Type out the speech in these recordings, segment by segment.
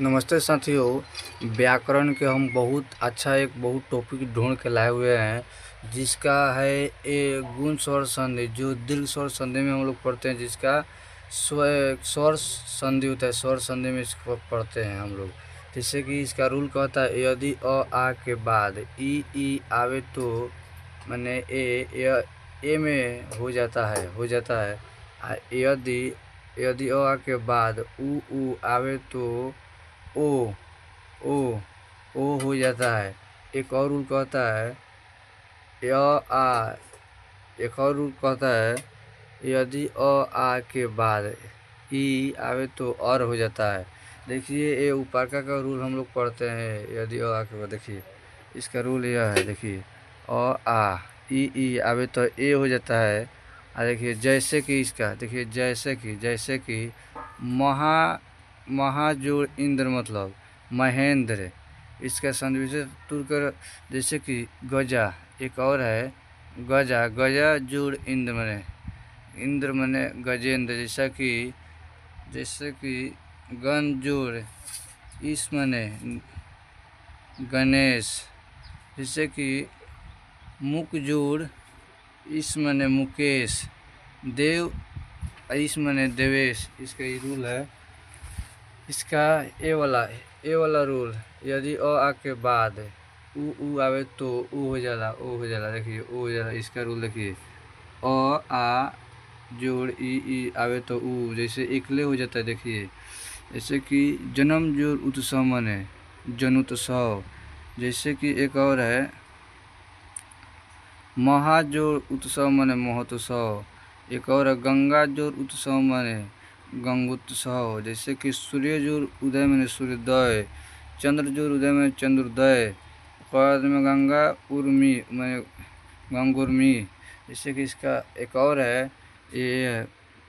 नमस्ते साथियों। व्याकरण के हम बहुत टॉपिक ढूंढ के लाए हुए हैं, जिसका है ए गुण स्वर संधि, जो दीर्घ स्वर संधि में हम लोग पढ़ते हैं, जिसका स्वर संधि होता है। स्वर संधि में इसको पढ़ते हैं हम लोग। जैसे कि इसका रूल कहता है, यदि अ आ के बाद ई आवे तो मैंने ए में हो जाता है। यदि अ आ के बाद ऊ आवे तो ओ ओ ओ हो जाता है। एक और रूल कहता है, य आ एक और रूल कहता है, यदि अ आ के बाद ई आवे तो और हो जाता है। देखिए, ये उपरका का रूल हम लोग पढ़ते हैं। यदि अ आ के बाद, देखिए इसका रूल यह है। देखिए, अ आ ई आवे तो ए हो जाता है। और देखिए, जैसे कि इसका देखिए, जैसे कि महाजोड़ इंद्र मतलब महेंद्र, इसका संधिविच्छेद तुर कर। जैसे कि गजा, एक और है गजा जोड़ इंद्र मने गजेंद्र। जैसे कि गण जोड़ इस मने गणेश। जैसे कि मुक जोड़ इस मने मुकेश। देव इस मने देवेश। इसका ये रूल है। इसका ए वाला रूल, यदि अ आ के बाद ऊ आवे तो ओ हो जाला। देखिए, ओ हो जाला। इसका रूल देखिए, अ आ जोड़ ई आवे तो ऊ, जैसे एकले हो जाता है। देखिए, जैसे कि जन्म जोड़ उत्सव मने जनुत्सव। जैसे कि एक और है, महाजोड़ उत्सव मने महोत्सव। एक और है, गंगा जोड़ उत्सव मने गंगोत्सव। जैसे कि सूर्य जोड़ उदय मने सूर्योदय। चंद्र जोड़ उदय मने चंद्रोदय। बाद में गंगा उर्मी मने गंगोर्मी। जैसे कि इसका एक और है, ये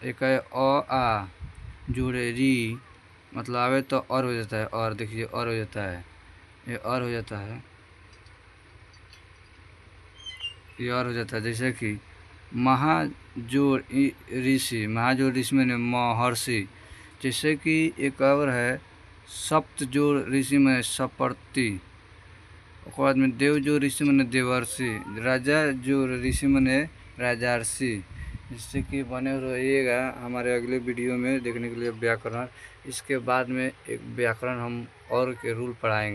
एक है, अ आ जोड़े री मतलब आवे तो और हो जाता है। और देखिए, और हो जाता है, ये और हो जाता है, ये और हो जाता है। जैसे कि महाजोड़ ऋषि मैंने महर्षि। जैसे कि एक और है, सप्त जोड़ ऋषि में सपर्ति। बाद में देव जोड़ ऋषि मैंने देवर्षि। राजा जोड़ ऋषि मैंने राजार्षि। जिससे कि बने रहिएगा हमारे अगले वीडियो में देखने के लिए व्याकरण। इसके बाद में एक व्याकरण हम और के रूल पढ़ाएंगे।